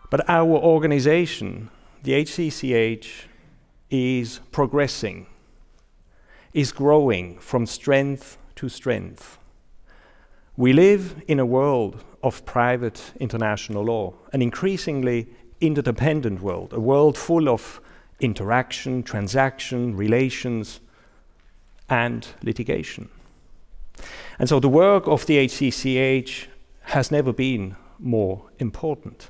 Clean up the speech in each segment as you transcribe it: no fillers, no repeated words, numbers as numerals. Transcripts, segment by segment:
But our organization, the HCCH, is progressing, is growing from strength to strength. We live in a world of private international law, an increasingly interdependent world, a world full of interaction, transaction, relations, and litigation. And so the work of the HCCH has never been more important.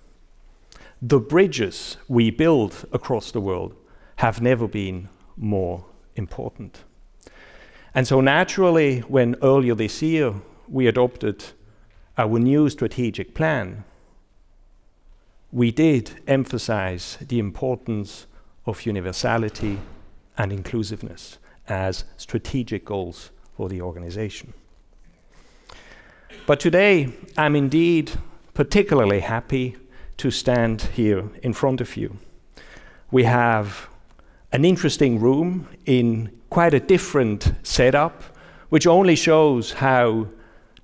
The bridges we build across the world have never been more important. And so naturally, when earlier this year we adopted our new strategic plan, we did emphasize the importance of universality and inclusiveness as strategic goals for the organization. But today, I'm indeed particularly happy to stand here in front of you. We have an interesting room in quite a different setup, which only shows how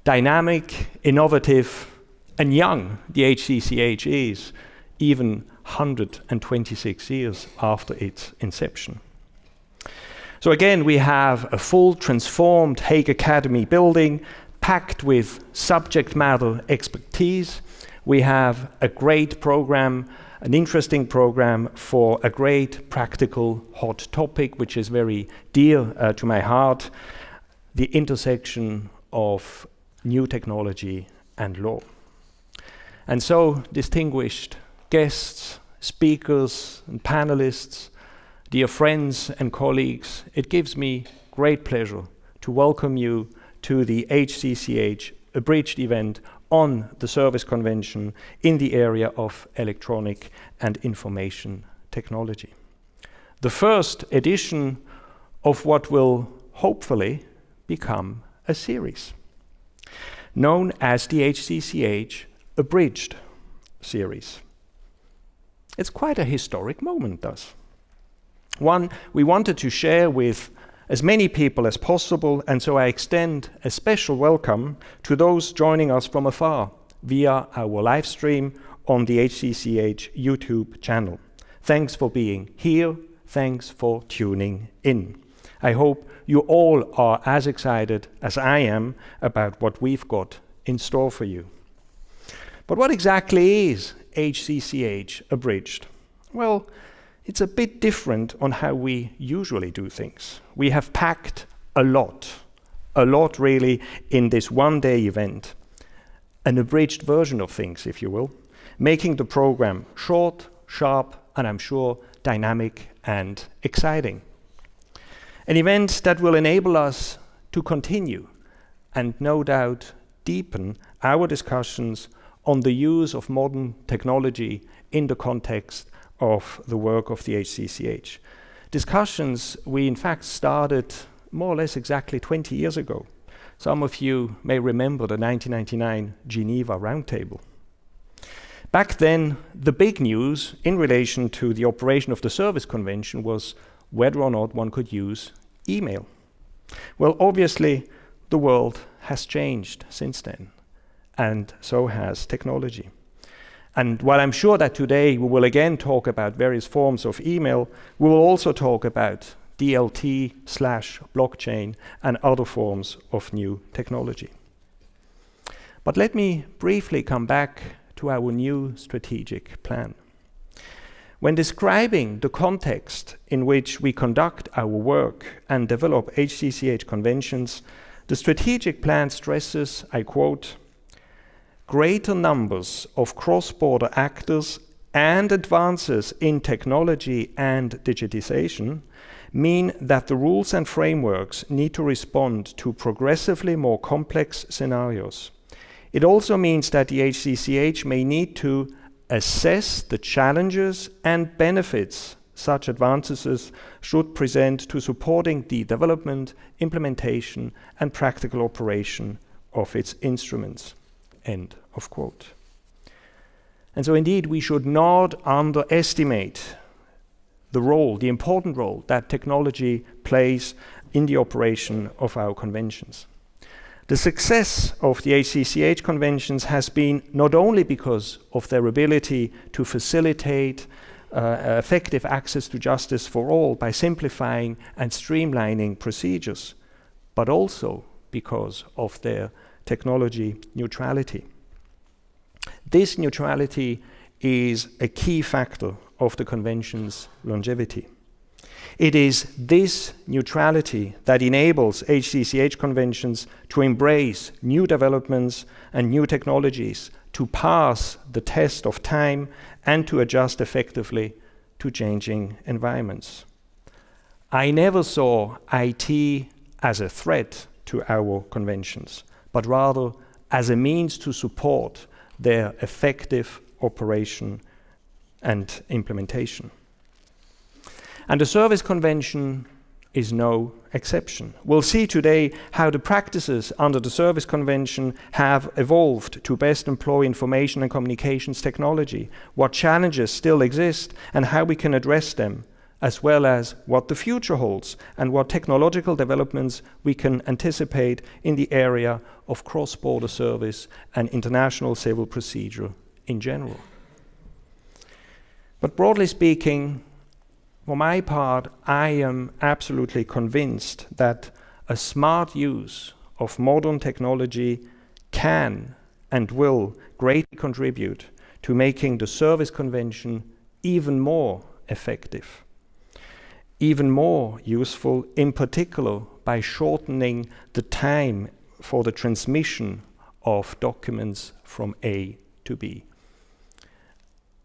dynamic, innovative, and young the HCCH is, even 126 years after its inception. So again, we have a full transformed Hague Academy building packed with subject matter expertise. We have a great program, an interesting program for a great practical hot topic, which is very dear to my heart, the intersection of new technology and law. And so, distinguished guests, speakers, and panelists, dear friends and colleagues, it gives me great pleasure to welcome you to the HCCH Abridged event on the Service Convention in the area of electronic and information technology. The first edition of what will hopefully become a series, known as the HCCH Abridged series. It's quite a historic moment, thus. One we wanted to share with as many people as possible, and so I extend a special welcome to those joining us from afar via our live stream on the HCCH YouTube channel. Thanks for being here. Thanks for tuning in. I hope you all are as excited as I am about what we've got in store for you. But what exactly is HCCH Abridged? Well, it's a bit different on how we usually do things. We have packed a lot really, in this one-day event. An abridged version of things, if you will, making the program short, sharp, and I'm sure dynamic and exciting. An event that will enable us to continue and no doubt deepen our discussions on the use of modern technology in the context of the work of the HCCH. Discussions we in fact started more or less exactly 20 years ago. Some of you may remember the 1999 Geneva Roundtable. Back then, the big news in relation to the operation of the Service Convention was whether or not one could use email. Well, obviously, the world has changed since then, and so has technology. And while I'm sure that today we will again talk about various forms of email, we will also talk about DLT/blockchain and other forms of new technology. But let me briefly come back to our new strategic plan. When describing the context in which we conduct our work and develop HCCH conventions, the strategic plan stresses, I quote, "Greater numbers of cross-border actors and advances in technology and digitization mean that the rules and frameworks need to respond to progressively more complex scenarios. It also means that the HCCH may need to assess the challenges and benefits such advances should present to supporting the development, implementation, and practical operation of its instruments." End of quote. And so indeed, we should not underestimate the role, the important role that technology plays in the operation of our conventions. The success of the HCCH conventions has been not only because of their ability to facilitate effective access to justice for all by simplifying and streamlining procedures, but also because of their technology neutrality. This neutrality is a key factor of the convention's longevity. It is this neutrality that enables HCCH conventions to embrace new developments and new technologies, to pass the test of time and to adjust effectively to changing environments. I never saw IT as a threat to our conventions, but rather as a means to support their effective operation and implementation. And the Service Convention is no exception. We'll see today how the practices under the Service Convention have evolved to best employ information and communications technology, what challenges still exist and how we can address them, as well as what the future holds and what technological developments we can anticipate in the area of cross-border service and international civil procedure in general. But broadly speaking, for my part, I am absolutely convinced that a smart use of modern technology can and will greatly contribute to making the Service Convention even more effective, even more useful, in particular by shortening the time for the transmission of documents from A to B.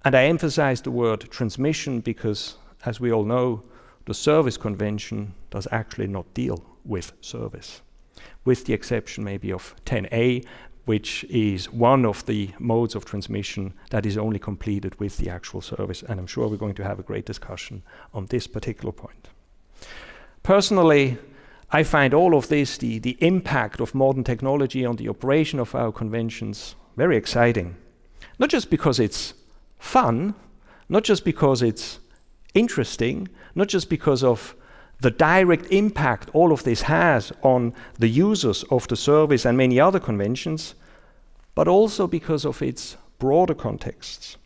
And I emphasize the word transmission because, as we all know, the Service Convention does actually not deal with service, with the exception maybe of 10A, which is one of the modes of transmission that is only completed with the actual service. And I'm sure we're going to have a great discussion on this particular point. Personally, I find all of this, the impact of modern technology on the operation of our conventions, very exciting. Not just because it's fun, not just because it's interesting, not just because of the direct impact all of this has on the users of the service and many other conventions, but also because of its broader contexts.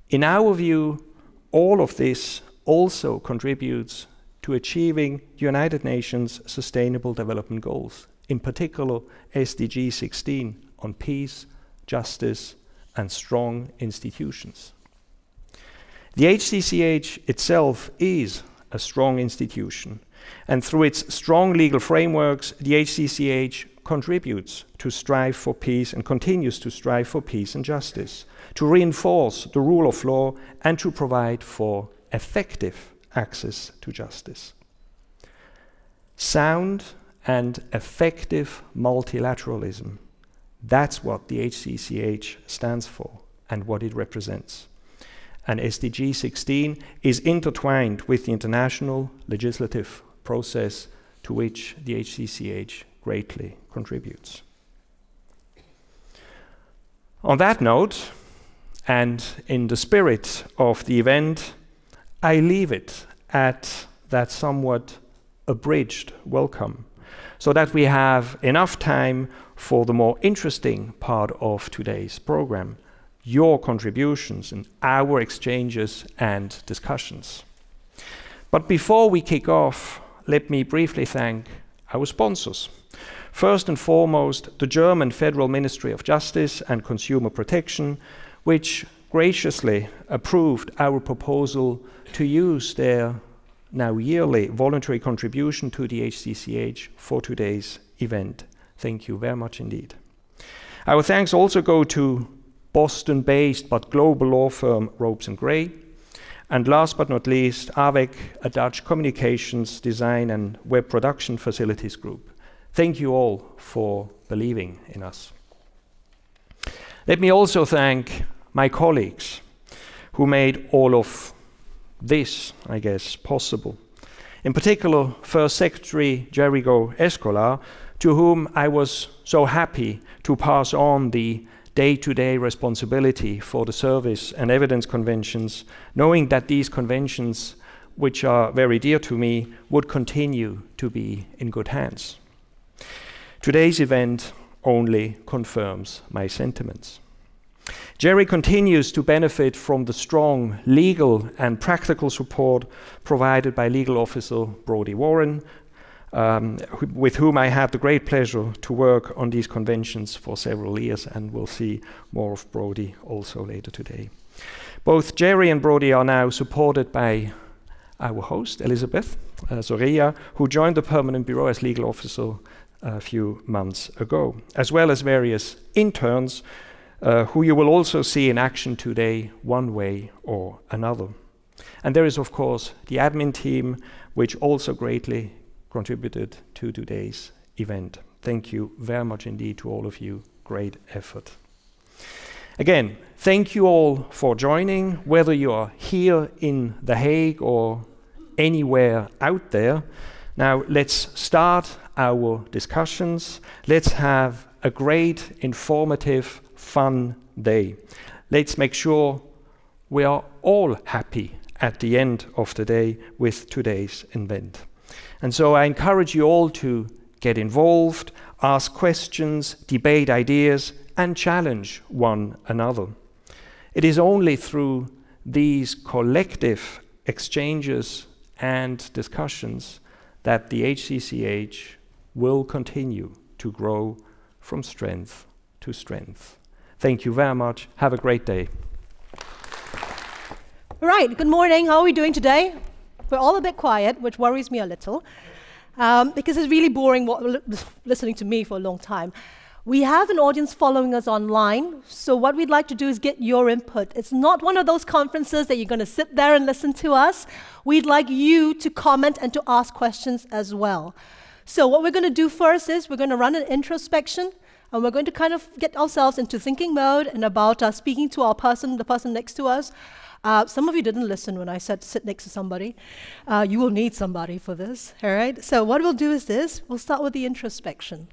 In our view, all of this also contributes to achieving the United Nations Sustainable Development Goals, in particular SDG 16 on peace, justice, and strong institutions. The HCCH itself is a strong institution, and through its strong legal frameworks, the HCCH contributes to strive for peace and continues to strive for peace and justice, to reinforce the rule of law and to provide for effective access to justice. Sound and effective multilateralism, that's what the HCCH stands for and what it represents. And SDG 16 is intertwined with the international legislative process to which the HCCH greatly contributes. On that note, and in the spirit of the event, I leave it at that somewhat abridged welcome, so that we have enough time for the more interesting part of today's program, your contributions and our exchanges and discussions. But before we kick off, let me briefly thank our sponsors. First and foremost, the German Federal Ministry of Justice and Consumer Protection, which graciously approved our proposal to use their now yearly voluntary contribution to the HCCH for today's event. Thank you very much indeed. Our thanks also go to Boston-based but global law firm Ropes & Gray, and last but not least, AWEC, a Dutch communications, design and web production facilities group. Thank you all for believing in us. Let me also thank my colleagues who made all of this, I guess, possible. In particular, First Secretary Jericho ESCOLAR, to whom I was so happy to pass on the day-to-day responsibility for the service and evidence conventions, knowing that these conventions, which are very dear to me, would continue to be in good hands. Today's event only confirms my sentiments. Jerry continues to benefit from the strong legal and practical support provided by legal officer Brodie Warren, with whom I had the great pleasure to work on these conventions for several years, and we'll see more of Brodie also later today. Both Jerry and Brodie are now supported by our host, Elizabeth Zoria, who joined the Permanent Bureau as legal officer a few months ago, as well as various interns who you will also see in action today one way or another. And there is, of course, the admin team, which also greatly contributed to today's event. Thank you very much indeed to all of you. Great effort. Again, thank you all for joining, whether you are here in The Hague or anywhere out there. Now let's start our discussions. Let's have a great, informative, fun day. Let's make sure we are all happy at the end of the day with today's event. And so I encourage you all to get involved, ask questions, debate ideas, and challenge one another. It is only through these collective exchanges and discussions that the HCCH will continue to grow from strength to strength. Thank you very much. Have a great day. All right, good morning. How are we doing today? We're all a bit quiet, which worries me a little, because it's really boring listening to me for a long time. We have an audience following us online, so what we'd like to do is get your input. It's not one of those conferences that you're going to sit there and listen to us. We'd like you to comment and to ask questions as well. So what we're going to do first is we're going to run an introspection, and we're going to kind of get ourselves into thinking mode and about speaking to the person next to us. Some of you didn't listen when I said sit next to somebody. You will need somebody for this, all right? So what we'll do is this. We'll start with the introspection.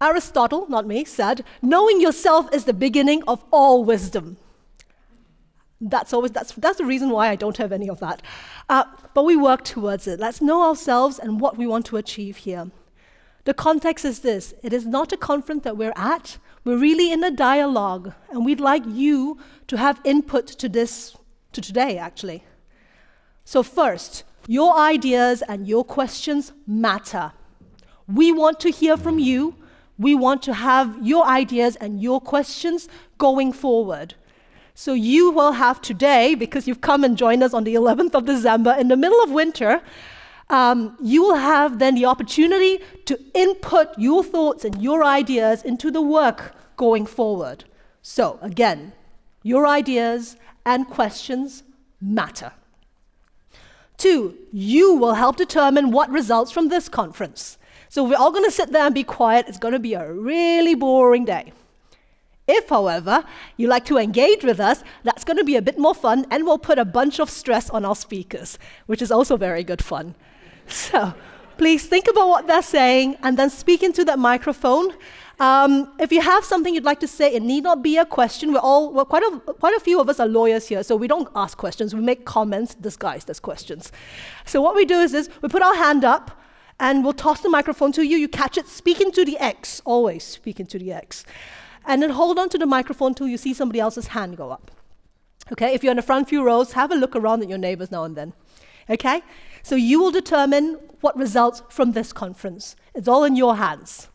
Aristotle, not me, said, knowing yourself is the beginning of all wisdom. That's the reason why I don't have any of that. But we work towards it. Let's know ourselves and what we want to achieve here. The context is this. It is not a conference that we're at. We're really in a dialogue, and we'd like you to have input to today, actually. So first, your ideas and your questions matter. We want to hear from you. We want to have your ideas and your questions going forward. So you will have today, because you've come and joined us on the 11th of December in the middle of winter, you will have then the opportunity to input your thoughts and your ideas into the work going forward. So again, your ideas and questions matter. 2, you will help determine what results from this conference. So we're all going to sit there and be quiet. It's going to be a really boring day. If, however, you like to engage with us, that's going to be a bit more fun, and we'll put a bunch of stress on our speakers, which is also very good fun. So please think about what they're saying and then speak into that microphone. If you have something you'd like to say, it need not be a question. Quite a few of us are lawyers here, so we don't ask questions. We make comments disguised as questions. So what we do is we put our hand up, and we'll toss the microphone to you. You catch it, speak into the X. Always speak into the X. And then hold on to the microphone until you see somebody else's hand go up. Okay, if you're in the front few rows, have a look around at your neighbors now and then. Okay, so you will determine what results from this conference. It's all in your hands.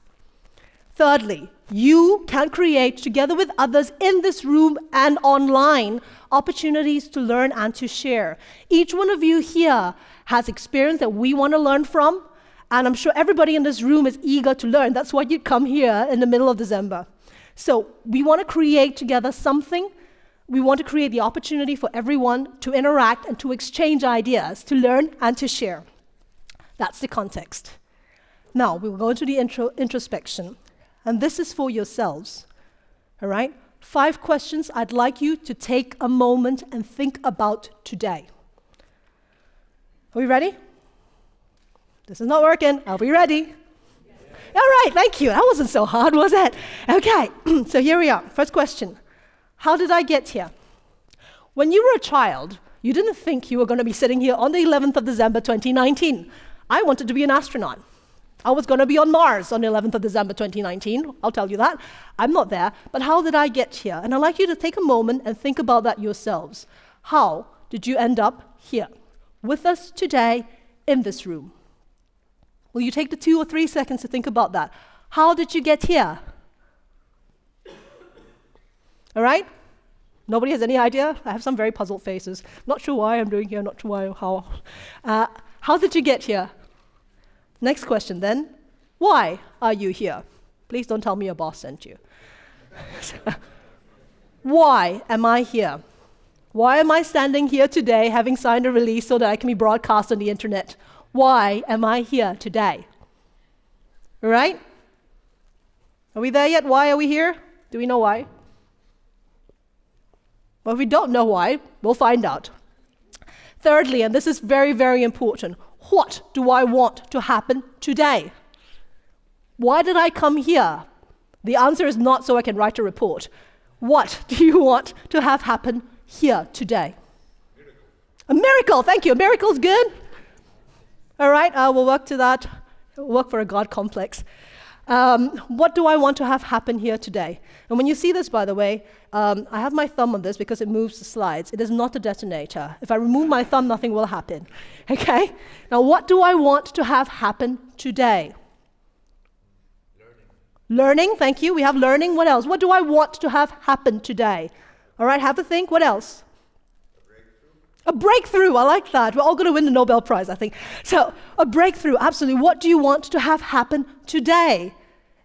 Thirdly, you can create, together with others in this room and online, opportunities to learn and to share. Each one of you here has experience that we want to learn from, and I'm sure everybody in this room is eager to learn. That's why you come here in the middle of December. So we want to create together something. We want to create the opportunity for everyone to interact and to exchange ideas, to learn and to share. That's the context. Now, we will go into the introspection. And this is for yourselves, all right? 5 questions I'd like you to take a moment and think about today. Are we ready? This is not working. Are we ready? Yeah. All right, thank you. That wasn't so hard, was it? Okay, so here we are. First question. How did I get here? When you were a child, you didn't think you were going to be sitting here on the 11th of December 2019. I wanted to be an astronaut. I was going to be on Mars on the 11th of December 2019. I'll tell you that. I'm not there. But how did I get here? And I'd like you to take a moment and think about that yourselves. How did you end up here with us today in this room? Will you take the 2 or 3 seconds to think about that? How did you get here? All right? Nobody has any idea? I have some very puzzled faces. Not sure why I'm doing here, not sure why, how. How did you get here? Next question then. Why are you here? Please don't tell me your boss sent you. Why am I here? Why am I standing here today having signed a release so that I can be broadcast on the internet? Why am I here today? All right? Are we there yet? Why are we here? Do we know why? Well, if we don't know why, we'll find out. Thirdly, and this is very, very important, what do I want to happen today? Why did I come here? The answer is not so I can write a report. What do you want to have happen here today? Miracle. A miracle, thank you. A miracle's good. All right, we'll work to that. We'll work for a God complex. What do I want to have happen here today? And when you see this, by the way, I have my thumb on this because it moves the slides. It is not a detonator. If I remove my thumb, nothing will happen. Okay? Now, what do I want to have happen today? Learning, thank you. We have learning. What else? What do I want to have happen today? All right, have a think. What else? A breakthrough. I like that. We're all going to win the Nobel Prize, I think. So, a breakthrough, absolutely. What do you want to have happen today?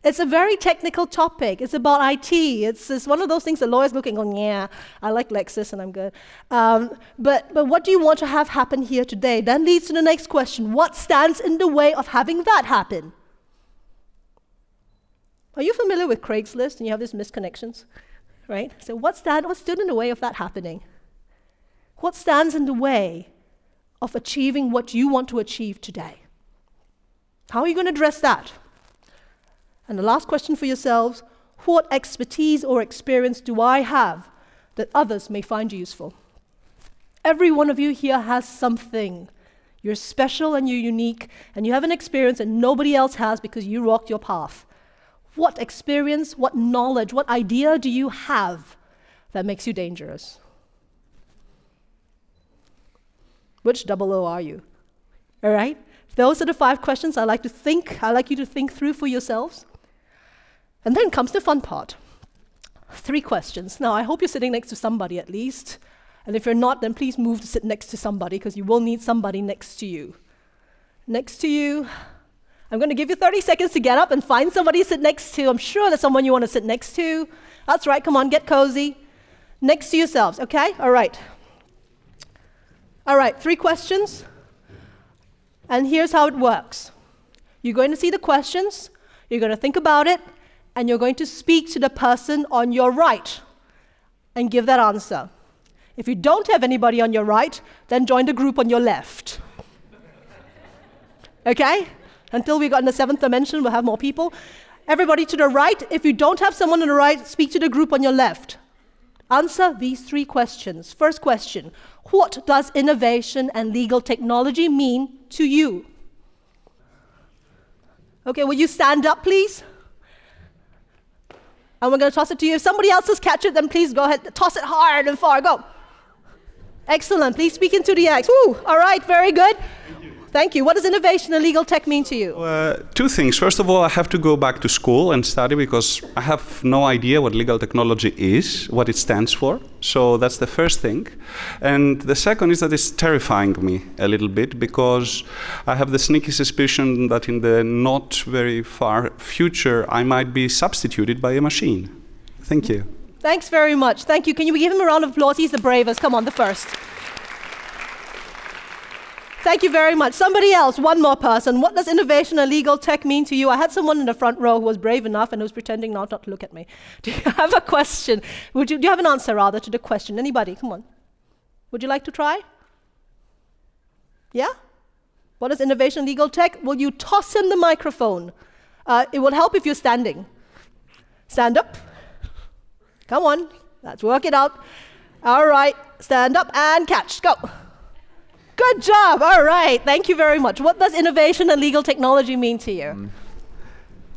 It's a very technical topic. It's about IT. It's one of those things that lawyers looking on, yeah, I like Lexis and I'm good. But what do you want to have happen here today? Then leads to the next question. What stands in the way of having that happen? Are you familiar with Craigslist and you have these misconnections? Right? So what stood in the way of that happening? What stands in the way of achieving what you want to achieve today? How are you going to address that? And the last question for yourselves, what expertise or experience do I have that others may find useful? Every one of you here has something. You're special and you're unique, and you have an experience that nobody else has because you walked your path. What experience, what knowledge, what idea do you have that makes you dangerous? Which double O are you? All right? Those are the 5 questions I'd like you to think through for yourselves. And then comes the fun part. 3 questions. Now, I hope you're sitting next to somebody at least. And if you're not, then please move to sit next to somebody because you will need somebody next to you. Next to you. I'm going to give you 30 seconds to get up and find somebody to sit next to. I'm sure there's someone you want to sit next to. That's right. Come on, get cozy. Next to yourselves, okay? All right. All right, 3 questions. And here's how it works. You're going to see the questions, you're going to think about it, and you're going to speak to the person on your right and give that answer. If you don't have anybody on your right, then join the group on your left. Okay? Until we got in the 7th dimension, we'll have more people. Everybody to the right. If you don't have someone on the right, speak to the group on your left. Answer these 3 questions. First question, what does innovation and legal technology mean to you? Okay, will you stand up, please? And we're going to toss it to you. If somebody else has catch it, then please go ahead. Toss it hard and far. Go. Excellent. Please speak into the X. Woo! All right, very good. Thank you. What does innovation and legal tech mean to you? 2 things. First of all, I have to go back to school and study because I have no idea what legal technology is, what it stands for. So that's the first thing. And the second is that it's terrifying me a little bit because I have the sneaky suspicion that in the not very far future, I might be substituted by a machine. Thank you. Thanks very much. Thank you. Can you give him a round of applause? He's the bravest. Come on, the first. Thank you very much. Somebody else, one more person. What does innovation and legal tech mean to you? I had someone in the front row who was brave enough and who was pretending not to look at me. Do you have a question? Do you have an answer, rather, to the question? Anybody? Come on. Would you like to try? Yeah? What is innovation and legal tech? Will you toss him the microphone? It will help if you're standing. Stand up. Come on. Let's work it out. All right. Stand up and catch. Go. Good job. All right. Thank you very much. What does innovation and legal technology mean to you?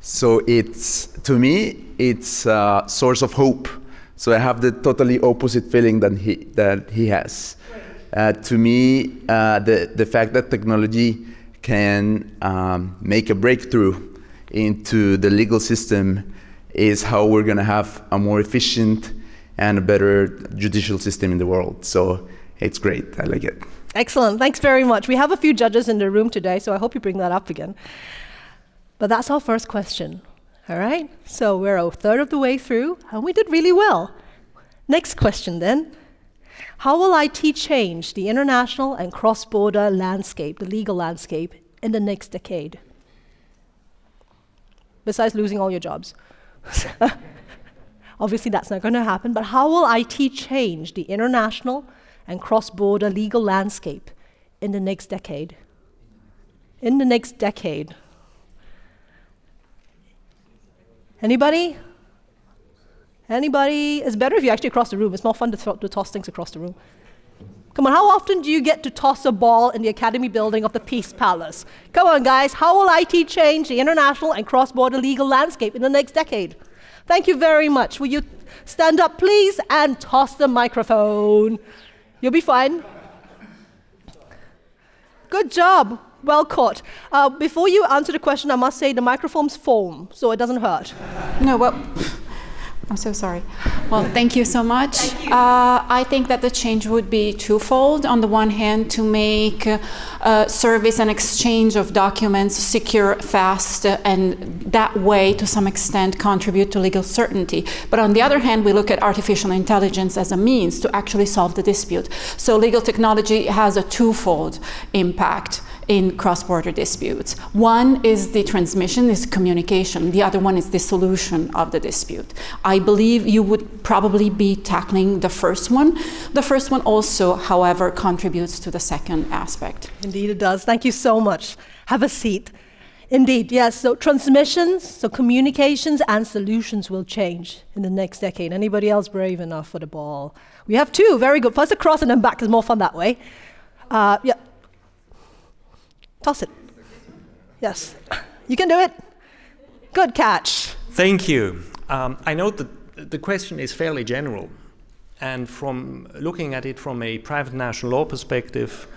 So to me, it's a source of hope. So I have the totally opposite feeling that he has. To me, the fact that technology can make a breakthrough into the legal system is how we're going to have a more efficient and a better judicial system in the world. So it's great. I like it. Excellent. Thanks very much. We have a few judges in the room today, so I hope you bring that up again. But that's our first question. All right? So we're a third of the way through, and we did really well. Next question then. How will IT change the international and cross-border landscape, the legal landscape, in the next decade? Besides losing all your jobs. Obviously, that's not going to happen, but how will IT change the international and cross-border legal landscape in the next decade? In the next decade. Anybody? Anybody? It's better if you actually cross the room. It's more fun to toss things across the room. Come on, how often do you get to toss a ball in the Academy building of the Peace Palace? Come on, guys. How will IT change the international and cross-border legal landscape in the next decade? Thank you very much. Will you stand up, please, and toss the microphone? You'll be fine. Good job. Well caught. Before you answer the question, I must say the microphone's foam, so it doesn't hurt. No, well, I'm so sorry. Well, thank you so much. I think that the change would be twofold. On the one hand, to make service and exchange of documents secure, fast, and that way, to some extent, contribute to legal certainty. But on the other hand, we look at artificial intelligence as a means to actually solve the dispute. So legal technology has a twofold impact in cross-border disputes. One is the transmission, is communication. The other one is the solution of the dispute. I believe you would probably be tackling the first one. The first one also, however, contributes to the second aspect. Indeed it does. Thank you so much. Have a seat. Indeed, yes. So transmissions, so communications and solutions will change in the next decade. Anybody else brave enough for the ball? We have two. Very good. First across and then back is more fun that way. Yeah. Toss it. Yes. You can do it. Good catch. Thank you. I know that the question is fairly general, and from looking at it from a private national law perspective,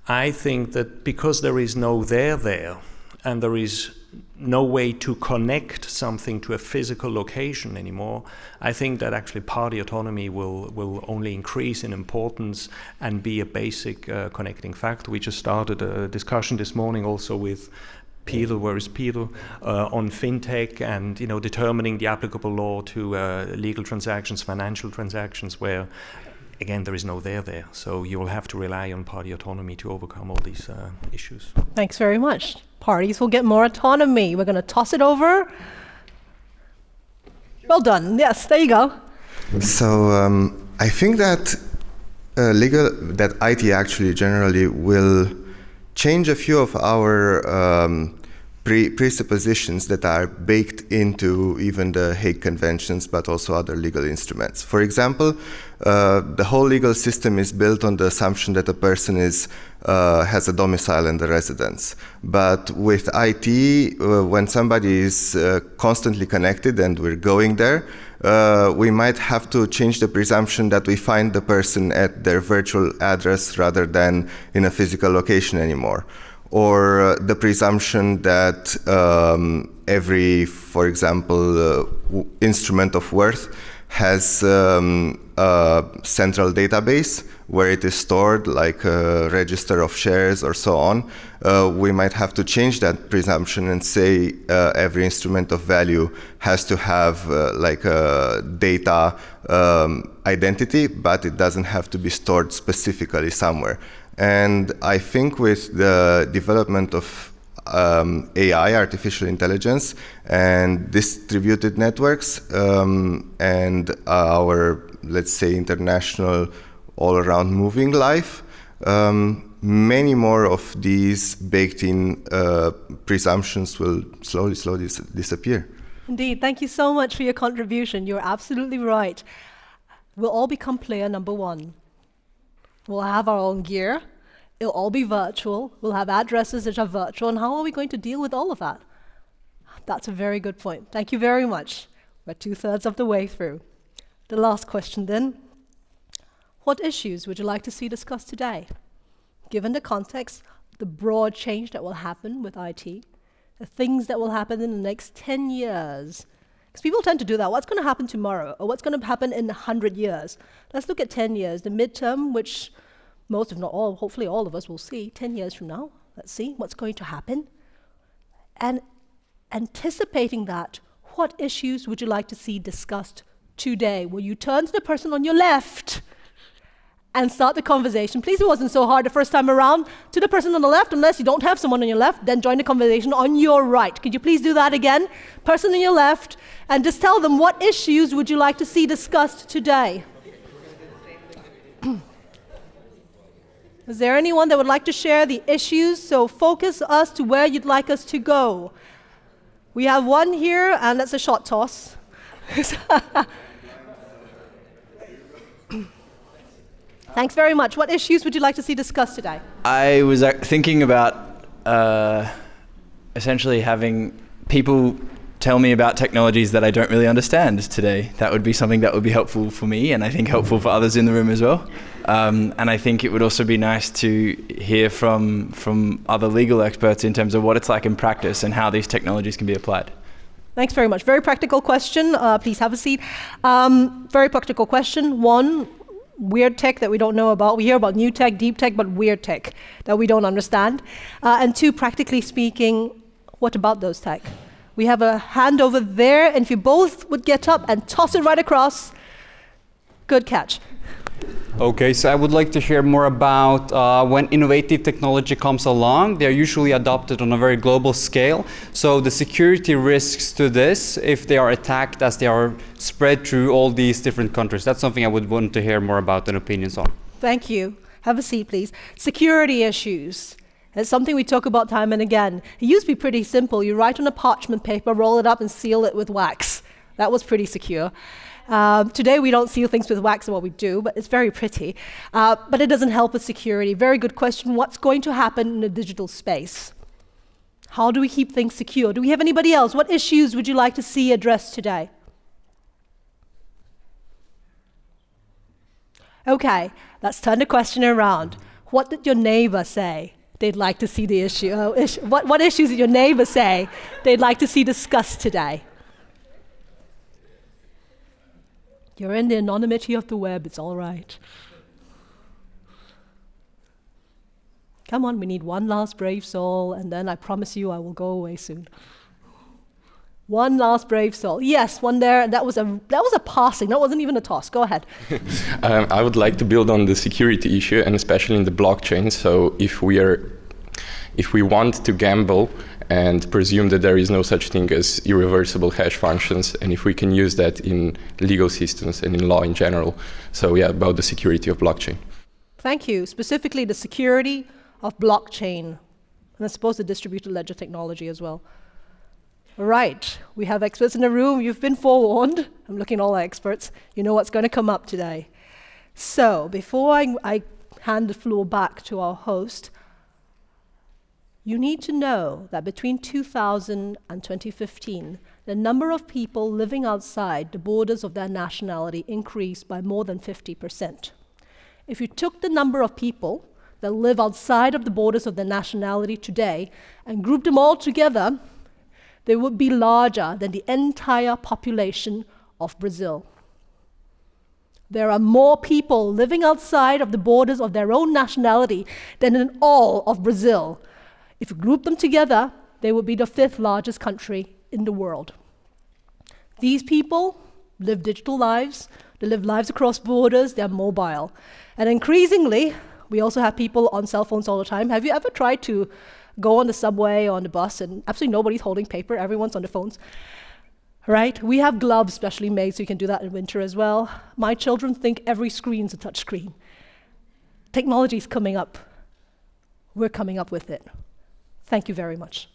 I think that because there is no there, and there is no way to connect something to a physical location anymore, I think that actually party autonomy will only increase in importance and be a basic connecting factor. We just started a discussion this morning also with Peter, where is Peter, on fintech and determining the applicable law to legal transactions, financial transactions, where again there is no there. So you will have to rely on party autonomy to overcome all these issues. Thanks very much. Parties will get more autonomy. We're going to toss it over. Well done. Yes, there you go. So I think that that IT actually generally will change a few of our presuppositions that are baked into even the Hague Conventions, but also other legal instruments. For example, the whole legal system is built on the assumption that a person has a domicile and a residence. But with IT, when somebody is constantly connected and we're going there, we might have to change the presumption that we find the person at their virtual address rather than in a physical location anymore. Or the presumption that every, for example, instrument of worth has a central database where it is stored, like a register of shares or so on. We might have to change that presumption and say every instrument of value has to have like a data identity, but it doesn't have to be stored specifically somewhere. And I think with the development of AI, artificial intelligence, and distributed networks, and our, let's say, international all-around moving life, many more of these baked-in presumptions will slowly disappear. Indeed. Thank you so much for your contribution. You're absolutely right. We'll all become player number one. We'll have our own gear. It'll all be virtual. We'll have addresses that are virtual. And how are we going to deal with all of that? That's a very good point. Thank you very much. We're 2/3 of the way through. The last question then. What issues would you like to see discussed today? Given the context, the broad change that will happen with IT, the things that will happen in the next 10 years. Because people tend to do that. What's going to happen tomorrow? Or what's going to happen in 100 years? Let's look at 10 years. The midterm, which most, if not all, hopefully all of us will see 10 years from now. Let's see what's going to happen. And anticipating that, what issues would you like to see discussed today? Will you turn to the person on your left and start the conversation? Please, it wasn't so hard the first time around. To the person on the left, unless you don't have someone on your left, then join the conversation on your right. Could you please do that again? Person on your left, and just tell them what issues would you like to see discussed today? Is there anyone that would like to share the issues? So focus us to where you'd like us to go. We have one here, and that's a shot toss. Thanks very much. What issues would you like to see discussed today? I was thinking about essentially having people tell me about technologies that I don't really understand today. That would be something that would be helpful for me, and I think helpful for others in the room as well. And I think it would also be nice to hear from other legal experts in terms of what it's like in practice and how these technologies can be applied. Thanks very much. Very practical question. Please have a seat. Very practical question. One, weird tech that we don't know about. We hear about new tech, deep tech, but weird tech that we don't understand. And two, practically speaking, what about those tech? We have a hand over there, and if you both would get up and toss it right across, good catch. Okay, so I would like to hear more about when innovative technology comes along. They're usually adopted on a very global scale. So the security risks to this, if they are attacked as they are spread through all these different countries, that's something I would want to hear more about and opinions on. Thank you. Have a seat, please. Security issues. It's something we talk about time and again. It used to be pretty simple. You write on a parchment paper, roll it up, and seal it with wax. That was pretty secure. Today we don't seal things with wax, what we do, but it's very pretty. But it doesn't help with security. Very good question. What's going to happen in the digital space? How do we keep things secure? Do we have anybody else? What issues would you like to see addressed today? Okay, let's turn the question around. What did your neighbor say they'd like to see the issue? What issues did your neighbor say they'd like to see discussed today? You're in the anonymity of the web, it's all right. Come on, we need one last brave soul, and then I promise you I will go away soon. One last brave soul. Yes, one there, and that was a passing, that wasn't even a toss. Go ahead. I would like to build on the security issue, and especially in the blockchain. So if we want to gamble and presume that there is no such thing as irreversible hash functions, and if we can use that in legal systems and in law in general. So yeah, about the security of blockchain. Thank you. Specifically the security of blockchain, and I suppose the distributed ledger technology as well. Right, we have experts in the room. You've been forewarned. I'm looking at all the experts. You know what's going to come up today. So before I hand the floor back to our host, you need to know that between 2000 and 2015, the number of people living outside the borders of their nationality increased by more than 50%. If you took the number of people that live outside of the borders of their nationality today and grouped them all together, they would be larger than the entire population of Brazil. There are more people living outside of the borders of their own nationality than in all of Brazil. If you group them together, they would be the 5th largest country in the world. These people live digital lives, they live lives across borders, they're mobile. And increasingly, we also have people on cell phones all the time. Have you ever tried to go on the subway or on the bus and absolutely nobody's holding paper, everyone's on their phones? Right? We have gloves specially made so you can do that in winter as well. My children think every screen's a touch screen. Technology's coming up. We're coming up with it. Thank you very much.